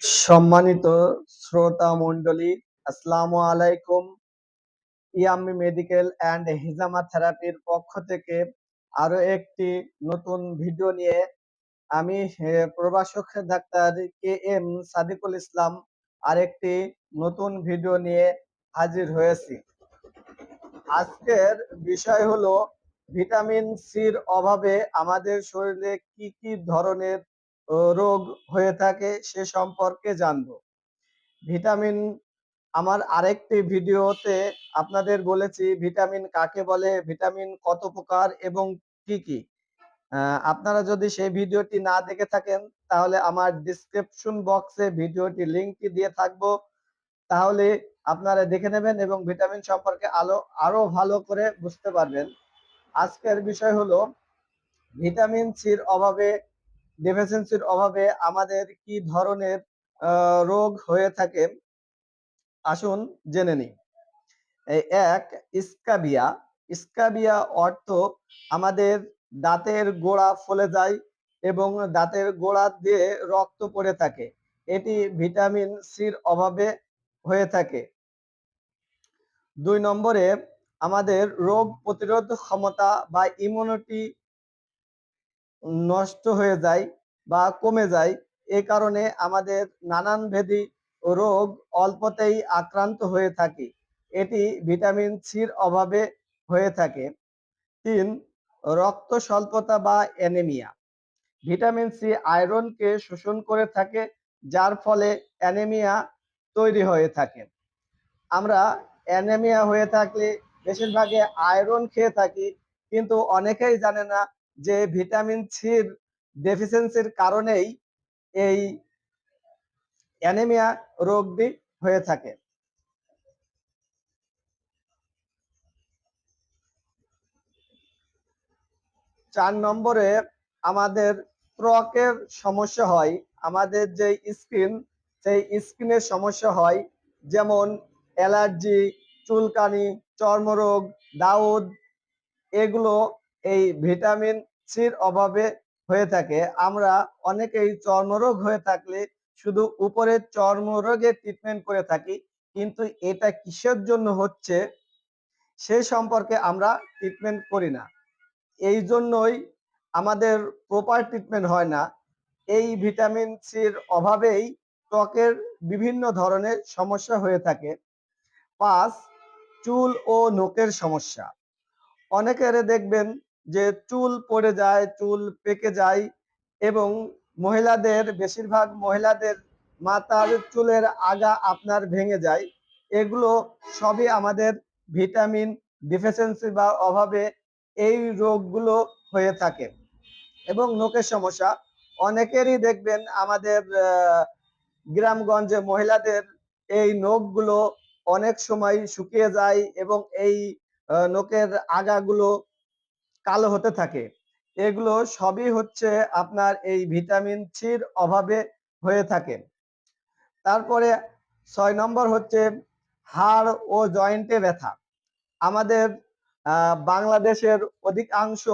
সম্মানিত শ্রোতা মণ্ডলী, আসসালামু আলাইকুম। ইয়াম্মি মেডিকেল অ্যান্ড হিজামা থেরাপির পক্ষ থেকে আরো একটি নতুন ভিডিও নিয়ে আমি প্রভাষক ডাক্তার কে এম সাদিকুল ইসলাম আরেকটি নতুন ভিডিও নিয়ে হাজির হয়েছি। আজকের বিষয় হলো ভিটামিন সির অভাবে আমাদের শরীরে কি কি ধরনের রোগ হয়ে থাকে সে সম্পর্কে জানবো। ভিটামিন আমার আরেকটি ভিডিওতে আপনাদের বলেছি ভিটামিন কাকে বলে, ভিটামিন কত প্রকার এবং কি কি। আপনারা যদি সেই ভিডিওটি না দেখে থাকেন তাহলে আমার ডিসক্রিপশন বক্সে ভিডিওটি লিংকটি দিয়ে থাকবো, তাহলে আপনারা দেখে নেবেন এবং ভিটামিন সম্পর্কে আরো ভালো করে বুঝতে পারবেন। আজকের বিষয় হলো ভিটামিন সির অভাবে, ডেফিসিয়েন্সির অভাবে আমাদের কি ধরনের রোগ হয়ে থাকে আসুন জেনে নিই। এক, স্কাবিয়া। স্কাবিয়া অর্থ আমাদের দাঁতের গোড়া ফলে যায় এবং দাঁতের গোড়া দিয়ে রক্ত পড়ে থাকে, এটি ভিটামিন সির অভাবে হয়ে থাকে। 2 নম্বরে আমাদের রোগ প্রতিরোধ ক্ষমতা বা ইমিউনিটি নষ্ট হয়ে যায় বা কমে যায়, এ কারণে আমাদের নানান ভেদি রোগ অল্পতেই আক্রান্ত হয়ে থাকি, এটি ভিটামিন সির অভাবে হয়ে থাকে। 3, রক্ত স্বল্পতা বা অ্যানিমিয়া। ভিটামিন সি আয়রনকে শোষণ করে থাকে, যার ফলে অ্যানিমিয়া তৈরি হয়ে থাকে। আমরা অ্যানিমিয়া হয়ে থাকলে বেশিরভাগে আয়রন খেয়ে থাকি, কিন্তু অনেকেই জানে না যে ভিটামিন সির ডেফিসিয়েন্সির কারণেই এই অ্যানিমিয়া রোগটি হয়ে থাকে। 4 নম্বরে আমাদের ত্বকের সমস্যা হয়, আমাদের যে স্কিন, সেই স্কিনের সমস্যা হয়, যেমন অ্যালার্জি, চুলকানি, চর্মরোগ, দাউদ, এগুলো এই ভিটামিন সির অভাবে হয়ে থাকে। আমরা অনেকেই চর্মরোগ হয়ে থাকলে শুধু উপরের চর্মরোগের ট্রিটমেন্ট করে থাকি, কিন্তু এটা কিসের জন্য হচ্ছে সে সম্পর্কে আমরা ট্রিটমেন্ট করি না। এই জন্যই আমাদের প্রপার ট্রিটমেন্ট হয় না। এই ভিটামিন সির অভাবেই ত্বকের বিভিন্ন ধরনের সমস্যা হয়ে থাকে। 5, চুল ও নখের সমস্যা। অনেকের দেখবেন যে চুল পড়ে যায়, চুল পেকে যায় এবং মহিলাদের, বেশিরভাগ মহিলাদের মাথার চুলের আগা আপনার ভেঙে যায়। এগুলো সবই আমাদের ভিটামিন ডিফিসিয়েন্সি বা অভাবে এই রোগগুলো হয়ে থাকে। এবং নখের সমস্যা, অনেকেরই দেখবেন আমাদের গ্রামগঞ্জে মহিলাদের এই নখগুলো অনেক সময় শুকিয়ে যায় এবং এই নখের আগাগুলো কালো হতে থাকে। এগুলো সবই হচ্ছে আপনার এই ভিটামিন সির অভাবে হয়ে থাকে। তারপরে 6 নম্বর হচ্ছে হাড় ও জয়েন্টে ব্যথা। আমাদের বাংলাদেশের অধিকাংশ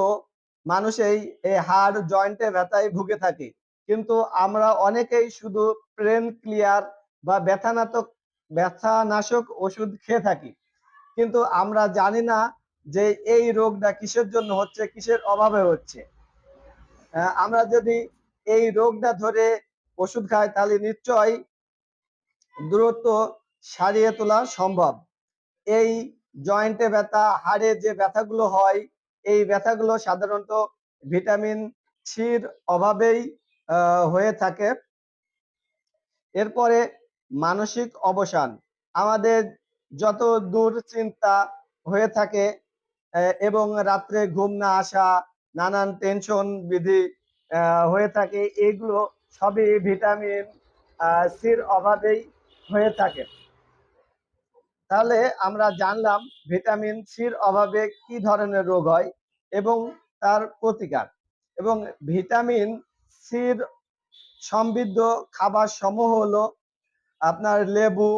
মানুষই এই হাড় জয়েন্টে ব্যথায় ভুগে থাকে, কিন্তু আমরা অনেকেই শুধু পেন ক্লিয়ার বা ব্যথানাশক ওষুধ খেয়ে থাকি, কিন্তু আমরা জানি না যে এই রোগটা কিসের জন্য হচ্ছে, কিসের অভাবে হচ্ছে। আমরা যদি এই রোগটা ধরে ওষুধ খাই তাহলে নিশ্চয়ই দ্রুত সারিয়ে তোলা সম্ভব। এই জয়েন্টে ব্যথা, হাড়ে যে ব্যথাগুলো হয়, এই ব্যথাগুলো সাধারণত ভিটামিন সির অভাবেই হয়ে থাকে। এরপরে মানসিক অবসান। আমাদের যত দুশ্চিন্তা হয়ে থাকে এবং রাত্রে ঘুম না আসা, নানান টেনশন বিধি হয়ে থাকে, এগুলো সবই ভিটামিন সির অভাবেই হয়ে থাকে। তাহলে আমরা জানলাম ভিটামিন সির অভাবে কি ধরনের রোগ হয় এবং তার প্রতিকার। এবং ভিটামিন সির সমৃদ্ধ খাবার সমূহ হলো আপনার লেবু,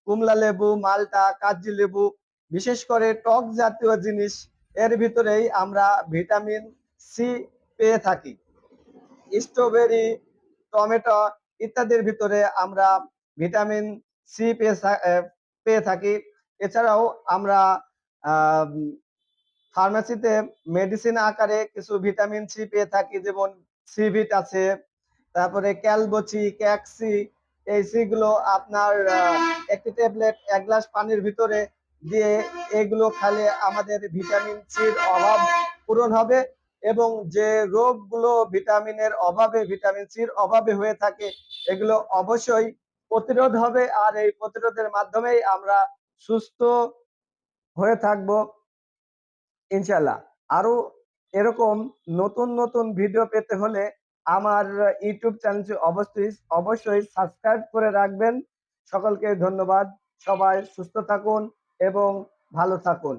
কমলা লেবু, মালটা, কাগজি লেবু, বিশেষ করে টক জাতীয় জিনিস, এর ভিতরেই আমরা ভিটামিন সি পেয়ে থাকি। স্ট্রবেরি, টমেটো, ইত্যাদির ভিতরে আমরা ভিটামিন সি পেয়ে থাকি। এছাড়াও আমরা ফার্মেসিতে মেডিসিন আকারে কিছু ভিটামিন সি পেয়ে থাকি, যেমন সিভিট আছে, তারপরে ক্যালবোচি, ক্যাক্সি। এই সি গুলো আপনার একটি ট্যাবলেট 1 গ্লাস পানির ভিতরে দিয়ে এগুলো খেলে আমাদের ভিটামিন সির অভাব পূরণ হবে, এবং যে রোগগুলো ভিটামিন সির অভাবে হয়ে থাকে এগুলো অবশ্যই প্রতিরোধ হবে, আর এই প্রতিরোধের মাধ্যমেই আমরা সুস্থ হয়ে থাকবো ইনশাল্লাহ। আরো এরকম নতুন নতুন ভিডিও পেতে হলে আমার ইউটিউব চ্যানেলটি অবশ্যই অবশ্যই সাবস্ক্রাইব করে রাখবেন। সকলকে ধন্যবাদ। সবাই সুস্থ থাকুন এবং ভালো থাকুন।